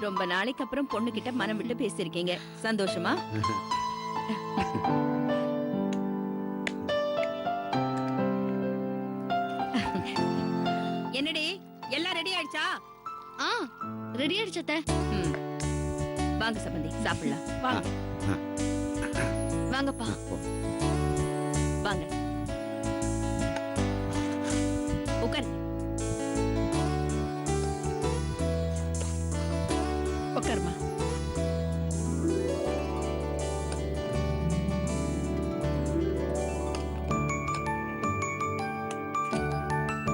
ரொம்ப நாளைக்கு அப்புறம் பொண்ணு கிட்ட மனம் விட்டு பேசிருக்கீங்க. சந்தோஷமா? என்னடி எல்லாம் ரெடி ஆயிடுச்சா? ரெடி ஆயிடுச்சு அத்தை. வாங்க சம்பந்தி, சாப்பிடலாம். வாங்க வாங்கப்பா. வாங்க உட்காரு. உட்காருமா.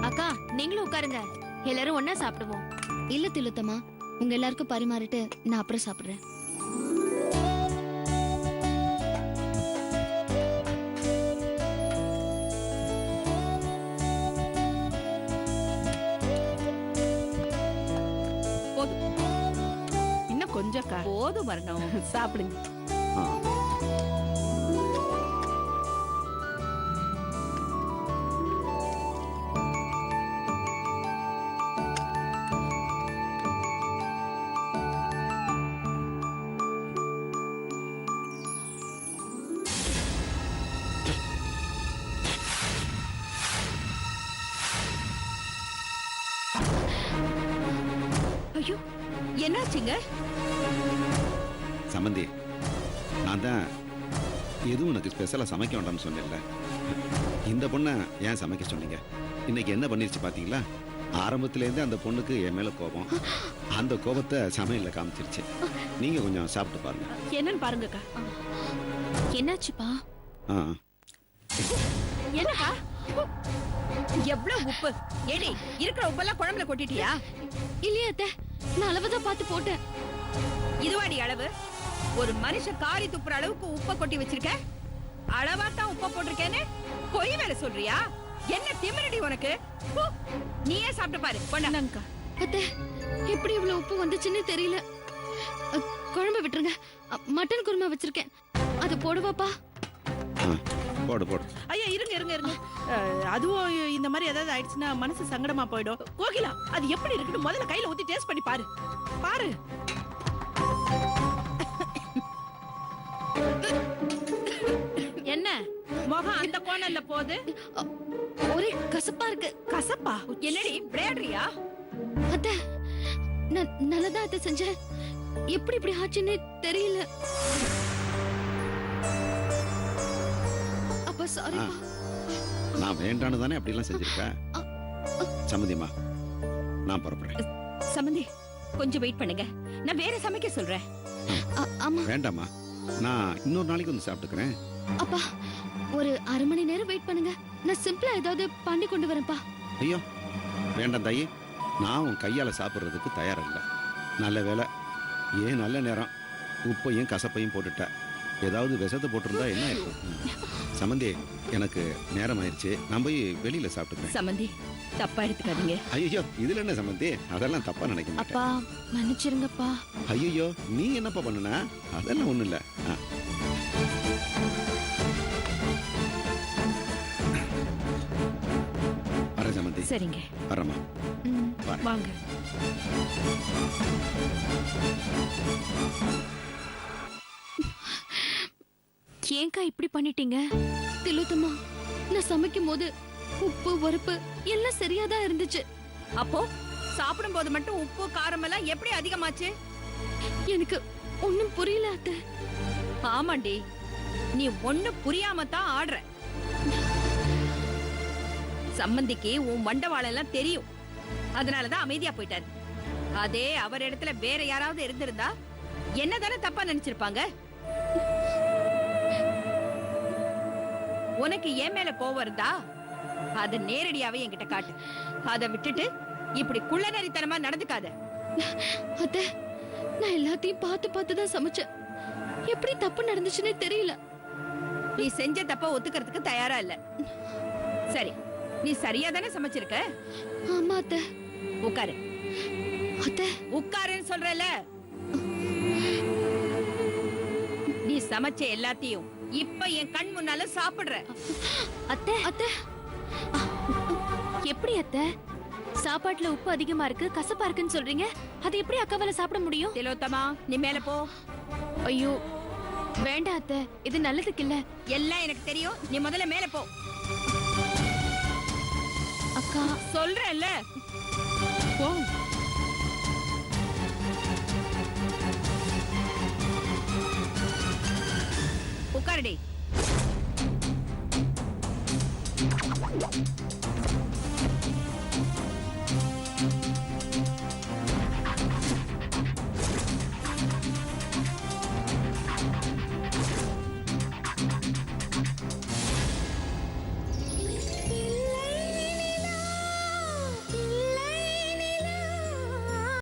அக்கா நீங்களும் உட்காருங்க, எல்லாரும் ஒன்னா சாப்பிடுவோம். இல்ல திலுத்தம்மா, உங்க எல்லாருக்கும் பரிமாறிட்டு நான் அப்புறம் சாப்பிடுறேன். இன்னும் கொஞ்சம் போதும் வரணும். சாப்பிடுங்க. ஐயோ, என்னாச்சுங்க? சம்பந்தி, நான் தான் எதுவும் உனக்கு ஸ்பெஷலா சமைக்க வேண்டாம்னு சொன்னேன்ல. இந்த பொண்ணை ஏன் சமைக்க சொன்னீங்க? இன்னைக்கு என்ன பண்ணிருச்சு பாத்தீங்களா? ஆரம்பத்திலேருந்து அந்த பொண்ணுக்கு என் மேல கோபம். அந்த கோபத்தை சமையல்ல காமிச்சிருச்சு. நீங்க கொஞ்சம் சாப்பிட்டு பாருங்க. என்னன்னு பாருங்கக்கா. என்னாச்சுப்பா? என்னக்கா? எவ்வளவு உப்பு? ஏடி, இருக்கிற உப்பெல்லாம் குழம்புல கொட்டிட்டியா? இல்லையா அத்தை, நான் அளவுதான் பார்த்து போட்டேன். இதுவாடி அளவு? ஒரு மனுஷன் காரி துப்புற அளவுக்கு உப்பை கொட்டி வச்சிருக்க? அளவா தான் உப்பை போட்டிருக்கேன்னு பொய் வேற சொல்றியா? என்ன திமிரடி உனக்கு? நீயே சாப்பிட்டு பாரு. பொண்ணாங்கக்கா. அத்தை, எப்படி இவ்வளவு உப்பு வந்துச்சுன்னு தெரியல. குழம்பு விட்டுருங்க, மட்டன் குருமா வச்சிருக்கேன், அது போடுவாப்பா. போடு போடு. ஐயா இருங்க இருங்க இருங்க. அதுவும் இந்த மாதிரி ஏதாவது ஆயிடுச்சுன்னா மனசு சங்கடமா போயிடும். கோகிலா, அது எப்படி இருக்குன்னு முதல்ல கையில ஊத்தி டேஸ்ட் பண்ணி பாரு. பாரு. என்ன முகம் அந்த கோணல்ல போகுது? ஒரே கசப்பா இருக்கு. கசப்பா? என்னடி விளையாடுறியா? அத்தை, நான் நல்லதா அத்தை செஞ்சேன், எப்படி இப்படி ஆச்சுன்னு தெரியல. அப்பா சாரி. நான் வேண்டான்னு தானே அப்படிலாம் செஞ்சிருக்கேன். சம்மந்திமா, நான் புறப்படுறேன். சம்மந்தி, கொஞ்சம் வெயிட் பண்ணுங்க, நான் வேற சமைக்க சொல்றேன். ஆமா வேண்டாமா, நான் இன்னொரு நாளைக்கு வந்து சாப்பிட்டுக்கிறேன். அப்பா, ஒரு அரை மணி நேரம் வெயிட் பண்ணுங்க, நான் சிம்பிளா ஏதாவது பண்ணி கொண்டு வரேன்ப்பா. ஐயோ வேண்டாம் தாயி, நான் உன் கையால சாப்பிட்றதுக்கு தயாரா இல்லை. நல்ல வேலை, ஏன் நல்ல நேரம் உப்பையும் கசப்பையும் போட்டுட்ட. ஏதாவது விஷத்தை போட்டிருந்தா என்ன இருக்கும்? சம்பந்தி, எனக்கு நேரம் ஆயிடுச்சு, நான் போய் வெளியில சாப்பிட்டுக்கிறேன். சம்பந்தி, தப்பா எடுத்துக்காதீங்க. ஐயோ இதுல என்ன சம்பந்தி, அதெல்லாம் தப்பா நினைக்க மாட்டேன். அப்பா மன்னிச்சிருங்கப்பா. ஐயோ நீ என்னப்பா பண்ணுன? அதெல்லாம் ஒண்ணு இல்ல. வர சம்பந்தி. சரிங்க, வரமா. வாங்க. ஏங்கா இப்படி பண்ணிட்டீங்க? திலுத்தம்மா, நான் சமைக்கும் போது உப்பு உரப்பு எல்லாம் சரியாதான் இருந்துச்சு. அப்போ சாப்பிடும் போது மட்டும் உப்பு காரம் எல்லாம் எப்படி அதிகமாச்சு? எனக்கு ஒண்ணும் புரியல அத்தை. ஆமாண்டி, நீ ஒண்ணு புரியாம தான் ஆடுற. சம்பந்திக்கு உன் மண்டவாளம் எல்லாம் தெரியும், அதனாலதான் அமைதியா போயிட்டாரு. அதே அவர் இடத்துல வேற யாராவது இருந்திருந்தா என்னதானே தப்பா நினைச்சிருப்பாங்க. உனக்கு ஏன் மேல கோவம் இருந்தா அத நேரடியாவே என்கிட்ட காட்டு. அத விட்டுட்டு இப்படி குள்ளநரித்தனமா நடந்துக்காத. அத்தை, நான் எல்லாத்தையும் பார்த்து பார்த்து தான் சமைச்சேன், எப்படி தப்பு நடந்துச்சுன்னே தெரியல. நீ செஞ்ச தப்ப ஒத்துக்கிறதுக்கு தயாரா இல்ல. சரி, நீ சரியா தானே சமைச்சிருக்க? ஆமா அத்தை. உட்காரு. அத்தை, உட்காருன்னு சொல்றல. நீ சமைச்ச எல்லாத்தையும் இப்ப என் கண் முன்னால சாப்பிடுற. அத்தை, அத்தை எப்படி அத்தை? சாப்பாட்டுல உப்பு அதிகமா இருக்கு கசப்பா இருக்குன்னு சொல்றீங்க அது எப்படி அக்காவால சாப்பிட முடியும்? திலோத்தமா நீ மேல போ. ஐயோ வேண்டாம் அத்தை, இது நல்லதுக்கு இல்ல. எல்லாம் எனக்கு தெரியும், நீ முதல்ல மேல போ. அக்கா சொல்றேன்ல போ. உட்காருடி.